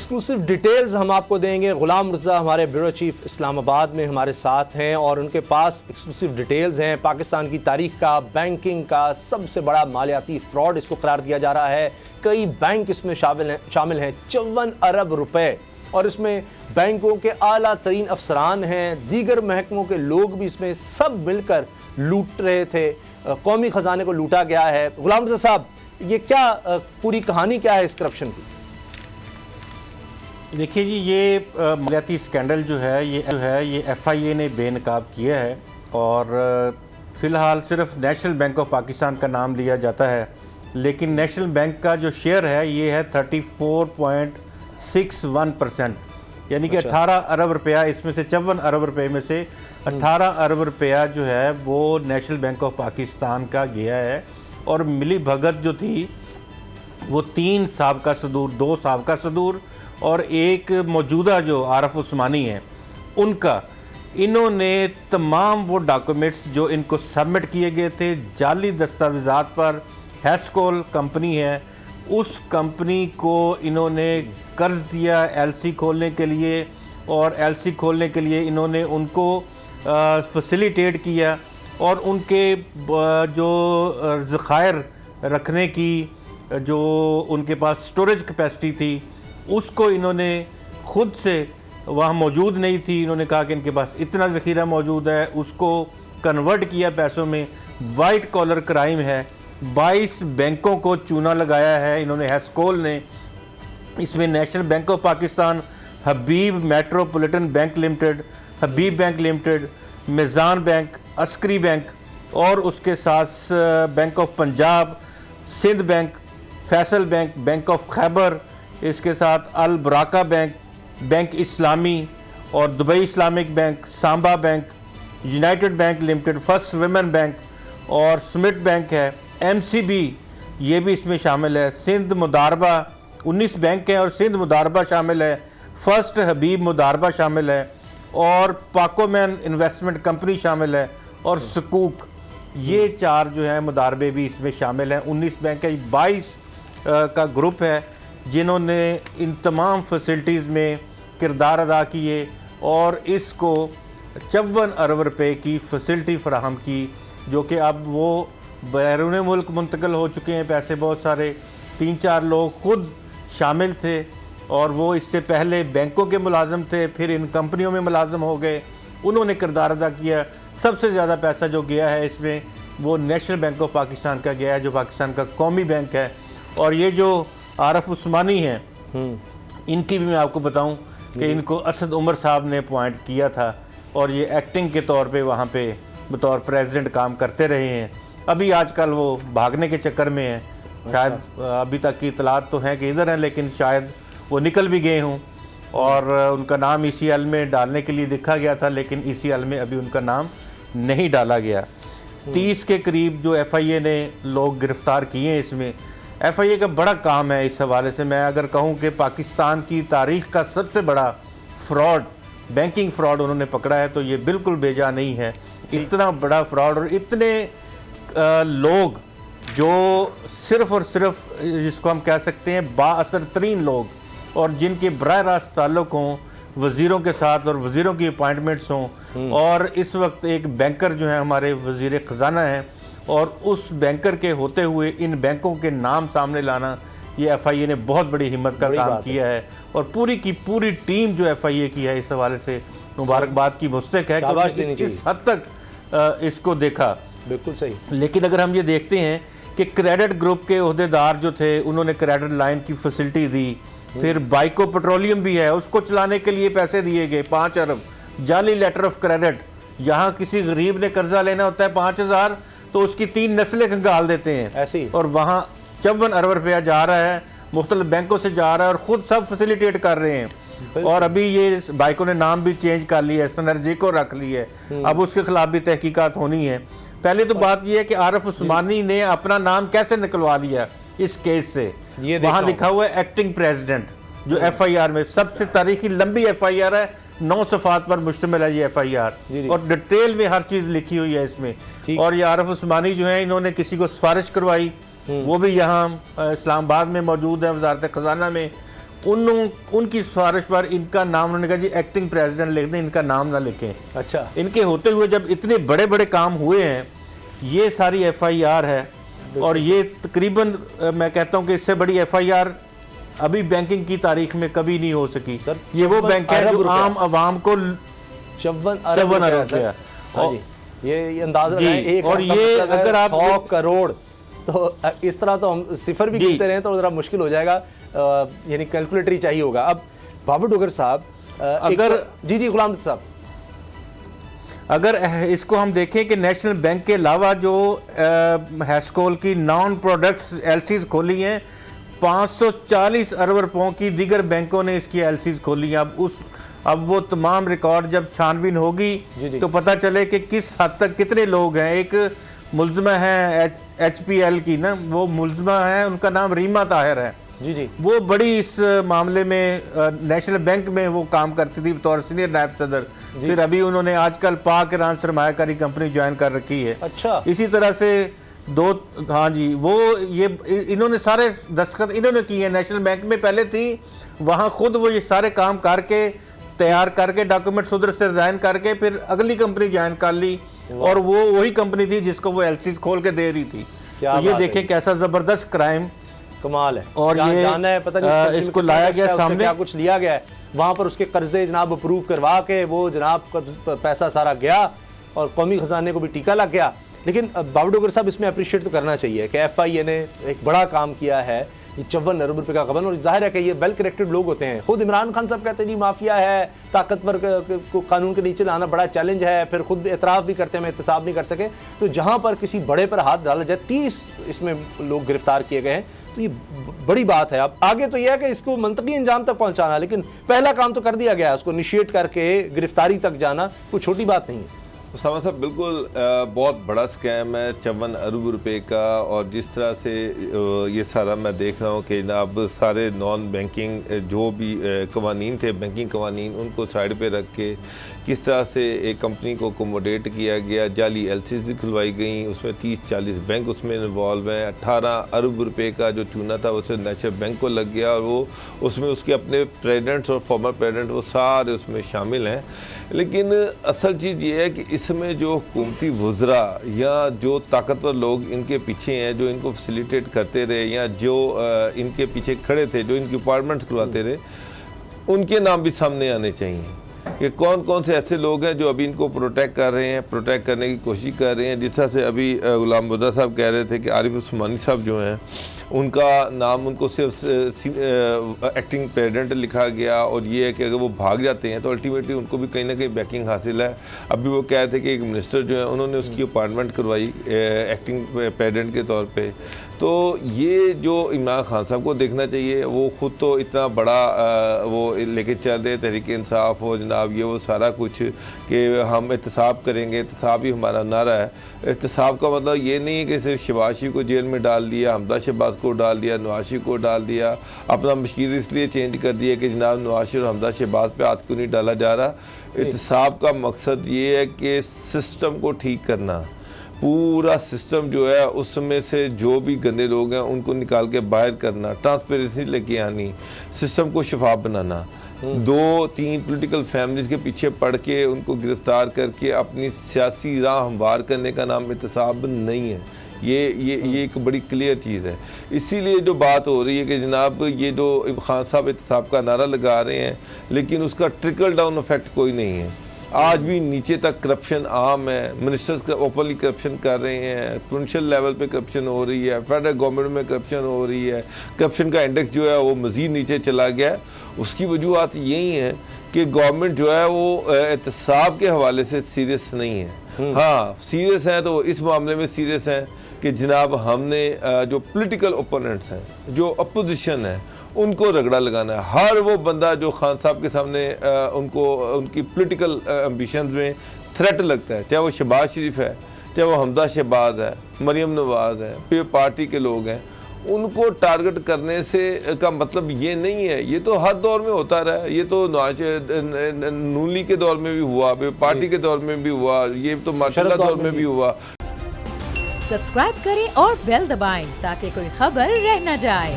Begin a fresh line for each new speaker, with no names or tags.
Exclusive details हम आपको देंगे। गुलाम रज़ा हमारे ब्यूरो चीफ इस्लामाबाद में हमारे साथ हैं और उनके पास एक्सक्लूसिव डिटेल्स हैं। पाकिस्तान की तारीख का बैंकिंग का सबसे बड़ा मालियाती फ्रॉड इसको करार दिया जा रहा है। कई बैंक इसमें शामिल हैं 54 अरब रुपए, और इसमें बैंकों के आला तरीन अफसरान हैं, दीगर महकमों के लोग भी इसमें सब मिलकर लूट रहे थे। कौमी ख़जाने को लूटा गया है। गुलाम रज़ा साहब, ये क्या पूरी कहानी क्या है इस करप्शन की?
देखिए जी, ये मालियाती स्कैंडल जो है ये FIA ने बेनकाब किया है और फ़िलहाल सिर्फ नेशनल बैंक ऑफ पाकिस्तान का नाम लिया जाता है, लेकिन नेशनल बैंक का जो शेयर है ये है 34.61%, यानी कि 18 अरब रुपया, इसमें से 54 अरब रुपये में से 18 अरब रुपया जो है वो नेशनल बैंक ऑफ पाकिस्तान का गया है। और मिली भगत जो थी वो 3 साबका सदूर, 2 साबका सदूर और एक मौजूदा जो आरफ उस्मानी है, उनका इन्होंने तमाम वो डॉक्यूमेंट्स जो इनको सबमिट किए गए थे जाली दस्तावेज़ात पर, हैस्कोल कंपनी है, उस कंपनी को इन्होंने कर्ज दिया LC खोलने के लिए, और LC खोलने के लिए इन्होंने उनको फैसिलिटेट किया, और उनके जो ज़खायर रखने की जो उनके पास स्टोरेज कैपेसिटी थी उसको इन्होंने खुद से, वहाँ मौजूद नहीं थी, इन्होंने कहा कि इनके पास इतना ज़ख़ीरा मौजूद है, उसको कन्वर्ट किया पैसों में। वाइट कॉलर क्राइम है। 22 बैंकों को चूना लगाया है इन्होंने, हैस्कोल ने। इसमें national bank of Pakistan, Habib metropolitan bank limited, Habib bank limited, Meezan bank, Askari bank, और उसके साथ bank of Punjab, Sindh bank, Faysal bank, bank of Khyber, इसके साथ Al Baraka bank, bank Islami और Dubai Islamic bank, Samba bank, united bank limited, first women bank और Summit bank है, MCB ये भी इसमें शामिल है, सिंध मुदारबा, 19 बैंक हैं और सिंध मुदारबा शामिल है, फर्स्ट हबीब मुदारबा शामिल है, और पाकोमैन इन्वेस्टमेंट कंपनी शामिल है, और सकूक, ये 4 जो हैं मुदारबे भी इसमें शामिल हैं। 19 बैंक है, 22 का ग्रुप है जिन्होंने इन तमाम फैसिलिटीज़ में किरदार अदा किए और इसको 54 अरब रुपए की फैसिलिटी फराहम की, जो कि अब वो बैरून मुल्क मुंतकिल हो चुके हैं पैसे बहुत सारे। 3-4 लोग खुद शामिल थे और वो इससे पहले बैंकों के मुलाजिम थे, फिर इन कंपनियों में मुलाजिम हो गए, उन्होंने किरदार अदा किया। सबसे ज़्यादा पैसा जो गया है इसमें वो नेशनल बैंक ऑफ पाकिस्तान का गया है, जो पाकिस्तान का कौमी बैंक है। और ये जो आरफ उस्मानी हैं, इनकी भी मैं आपको बताऊं कि इनको असद उमर साहब ने अपॉइंट किया था और ये एक्टिंग के तौर पे वहाँ पे बतौर प्रेसिडेंट काम करते रहे हैं। अभी आजकल वो भागने के चक्कर में हैं, शायद अभी तक की इतलात तो हैं कि इधर हैं, लेकिन शायद वो निकल भी गए हों, और उनका नाम ECL में डालने के लिए देखा गया था, लेकिन ECL में अभी उनका नाम नहीं डाला गया। 30 के करीब जो FIA ने लोग गिरफ़्तार किए हैं। इसमें FIA का बड़ा काम है। इस हवाले से मैं अगर कहूँ कि पाकिस्तान की तारीख़ का सबसे बड़ा फ्रॉड, बैंकिंग फ्रॉड उन्होंने पकड़ा है, तो ये बिल्कुल बेजा नहीं है। इतना बड़ा फ्रॉड और इतने लोग जो सिर्फ़ और सिर्फ जिसको हम कह सकते हैं बाअसर तरीन लोग, और जिनके बराह रास्त ताल्लुक़ हों वज़ीरों के साथ और वज़ीरों की अपॉइंटमेंट्स हों, और इस वक्त एक बैंकर जो है हमारे वज़ीर ख़जाना हैं, और उस बैंकर के होते हुए इन बैंकों के नाम सामने लाना, ये FIA ने बहुत बड़ी हिम्मत का काम किया है। और पूरी की पूरी टीम जो FIA की है इस हवाले से मुबारकबाद की मुस्तक है कि इस हद तक इसको देखा।
बिल्कुल सही।
लेकिन अगर हम ये देखते हैं कि क्रेडिट ग्रुप के ओहदेदार जो थे उन्होंने क्रेडिट लाइन की फैसिलिटी दी, फिर बाइको पेट्रोलियम भी है, उसको चलाने के लिए पैसे दिए गए 5 अरब, जाली लेटर ऑफ क्रेडिट। यहाँ किसी गरीब ने कर्जा लेना होता है 5000, तो उसकी 3 नस्लें खंगाल देते हैं
ऐसे ही, और
वहाँ 54 अरब रुपया जा रहा है, मुख्तलिफ बैंकों से जा रहा है और ख़ुद सब फैसिलिटेट कर रहे हैं। और अभी ये बाइकों ने नाम भी चेंज कर लिया है, सनर्जी को रख लिया है, अब उसके खिलाफ भी तहकीकात होनी है। पहले तो बात यह है कि आरफ उस्मानी ने अपना नाम कैसे निकलवा लिया इस केस से। वहाँ लिखा हुआ है एक्टिंग प्रेसिडेंट, जो FIR में सबसे तारीखी लंबी FIR है, 9 सफ़ात पर मुश्तमिल है ये FIR, और डिटेल में हर चीज़ लिखी हुई है इसमें। और ये आरफ उस्मानी जो है इन्होंने किसी को सिफारिश करवाई, वो भी यहाँ इस्लामाबाद में मौजूद है वज़ारत ख़जाना में, उनकी सिफारिश पर इनका नाम, उन्होंने कहा जी एक्टिंग प्रेसिडेंट लिख दें, इनका नाम ना लिखें।
अच्छा,
इनके होते हुए जब इतने बड़े बड़े काम हुए हैं, ये सारी FIR है, और ये तकरीबन मैं कहता हूँ कि इससे बड़ी FIR अभी बैंकिंग की तारीख में कभी नहीं हो सकी
सर।
ये वो बैंक है जो आम आवाम को
54 अरब रुपया। हाँ जी, ये अंदाजा लगाएं, एक
और ये अगर आप
100 करोड़, तो इस तरह तो हम सिफर भी गिनते रहे तो जरा मुश्किल हो जाएगा, यानी कैलकुलेटरी चाहिए होगा। अब बाबर डोगर साहब,
अगर
जी गुलाम साहब,
अगर इसको हम देखें कि नेशनल बैंक के अलावा जो हैस्कोल की नॉन प्रोडक्ट्स LCs खोली हैं, 540 अरब रुपयों की दीगर बैंकों ने इसकी LCs खोली हैं। अब वो तमाम रिकॉर्ड जब छानबीन होगी तो पता चले कि किस हद तक कितने लोग हैं। एक मुलजमा है HPL की ना, वो मुलजमा है, उनका नाम रीमा ताहिर है।
जी,
वो बड़ी इस मामले में नेशनल बैंक में वो काम करती थी बतौर सीनियर नायब सदर। फिर अभी उन्होंने आजकल पाक ईरान सरमायाकारी कंपनी ज्वाइन कर रखी है।
अच्छा,
इसी तरह से हाँ जी, वो ये इन्होंने सारे दस्तखत इन्होंने किए हैं। नेशनल बैंक में पहले थी, वहाँ खुद वो ये सारे काम करके तैयार करके डॉक्यूमेंट्स उधर से रिजाइन करके फिर अगली कंपनी ज्वाइन कर ली, और वो वही कंपनी थी जिसको वो LCs खोल के दे रही थी। तो ये देखें कैसा जबरदस्त क्राइम,
कमाल है।
और ये
जाना है, पता नहीं
इसको लाया गया सामने, क्या
कुछ लिया गया है वहां पर, उसके कर्जे जनाब अप्रूव करवा के वो जनाब पैसा सारा गया और कौमी खजाने को भी टीका लग गया। लेकिन बाबर डोगर साहब, इसमें अप्रिशिएट तो करना चाहिए कि FIA ने एक बड़ा काम किया है, ये 54 अरब रुपये का गबन, और जाहिर है कि ये वेल कनेक्टेड लोग होते हैं। खुद इमरान खान साहब कहते हैं जी माफिया है, ताकतवर को कानून के नीचे लाना बड़ा चैलेंज है, फिर खुद एतराफ़ भी करते हैं मैं एहतसाब नहीं कर सके। तो जहाँ पर किसी बड़े पर हाथ डाला जाए, 30 इसमें लोग गिरफ्तार किए गए हैं, तो ये बड़ी बात है। अब आगे तो यह है कि इसको मंतकी अंजाम तक पहुँचाना, लेकिन पहला काम तो कर दिया गया है, उसको इनिशिएट करके गिरफ्तारी तक जाना कोई छोटी बात नहीं है।
उसामा साहब, बिल्कुल बहुत बड़ा स्कैम है, 54 अरब रुपए का। और जिस तरह से ये सारा मैं देख रहा हूँ कि जनाब सारे नॉन बैंकिंग जो भी कवानीन थे, बैंकिंग कवानीन, उनको साइड पे रख के किस तरह से एक कंपनी को अकोमोडेट किया गया, जाली LCs खुलवाई गई, उसमें 30-40 बैंक उसमें इन्वॉल्व हैं। 18 अरब रुपए का जो चूना था उसे नेशनल बैंक को लग गया, और वो उसमें उसके अपने प्रेसिडेंट्स और फॉर्मर प्रेसिडेंट वो सारे उसमें शामिल हैं। लेकिन असल चीज़ ये है कि इसमें जो हुकूमती वज़रा या जो ताकतवर लोग इनके पीछे हैं, जो इनको फैसिलिटेट करते रहे, या जो इनके पीछे खड़े थे, जो इनकी अपॉइंटमेंट्स करवाते रहे, उनके नाम भी सामने आने चाहिए कि कौन कौन से ऐसे लोग हैं जो अभी इनको प्रोटेक्ट कर रहे हैं, प्रोटेक्ट करने की कोशिश कर रहे हैं। जिस तरह से अभी गुलाम मुद्दा साहब कह रहे थे कि आरिफ उस्मानी साहब जो हैं, उनका नाम उनको सिर्फ एक्टिंग प्रेसिडेंट लिखा गया, और ये है कि अगर वो भाग जाते हैं तो अल्टीमेटली उनको भी कहीं ना कहीं बैकिंग हासिल है। अभी वो कह रहे थे कि एक मिनिस्टर जो है उन्होंने उसकी अपॉइंटमेंट करवाई एक्टिंग प्रेसिडेंट के तौर पे। तो ये जो इमरान खान साहब को देखना चाहिए, वो ख़ुद तो इतना बड़ा वो लेके चल रहे तहरीक इंसाफ हो जनाब, ये वो सारा कुछ कि हम एहतसाब करेंगे, एहतसाब ही हमारा नारा है। एहतसाब का मतलब ये नहीं है कि सिर्फ शहबाज शरीफ को जेल में डाल दिया, हमदा शहबाज को डाल दिया, नवाज शरीफ को डाल दिया, अपना मशीर इसलिए चेंज कर दिया कि जनाब नवाज शरीफ और हमदा शहबाज पे हाथ क्यों नहीं डाला जा रहा। एहतसाब का मकसद ये है कि सिस्टम को ठीक करना, पूरा सिस्टम जो है उसमें से जो भी गंदे लोग हैं उनको निकाल के बाहर करना, ट्रांसपेरेंसी लेके आनी, सिस्टम को शफाफ बनाना। 2-3 पॉलिटिकल फैमिलीज के पीछे पड़ के उनको गिरफ्तार करके अपनी सियासी राह हमवार करने का नाम एहतसाब नहीं है। ये एक बड़ी क्लियर चीज़ है। इसीलिए जो बात हो रही है कि जनाब ये जो खान साहब एहतसाब का नारा लगा रहे हैं, लेकिन उसका ट्रिकल डाउन इफेक्ट कोई नहीं है। आज भी नीचे तक करप्शन आम है, मिनिस्टर्स ओपनली करप्शन कर रहे हैं, प्रोविंशियल लेवल पे करप्शन हो रही है, फेडरल गवर्नमेंट में करप्शन हो रही है, करप्शन का इंडेक्स जो है वो मज़ीद नीचे चला गया है। उसकी वजूहत यही है कि गवर्नमेंट जो है वो एहतसाब के हवाले से सीरियस नहीं है। हाँ, सीरियस हैं तो इस मामले में सीरियस हैं कि जनाब हमने जो पॉलिटिकल ओपोनेंट्स हैं, जो अपोजिशन है, उनको रगड़ा लगाना है। हर वो बंदा जो खान साहब के सामने उनको उनकी पॉलिटिकल एम्बिशंस में थ्रेट लगता है, चाहे वो शहबाज शरीफ है, चाहे वो हमदा शहबाज है, मरियम नवाज है, फिर पार्टी के लोग हैं, उनको टारगेट करने से का मतलब ये नहीं है। ये तो हर दौर में होता रहा है, ये तो नून लीग के दौर में भी हुआ, पार्टी के दौर में भी हुआ, ये तो माशाल्लाह दौर में भी हुआ।
सब्सक्राइब करें और बेल दबाएं ताकि कोई खबर रह न जाए।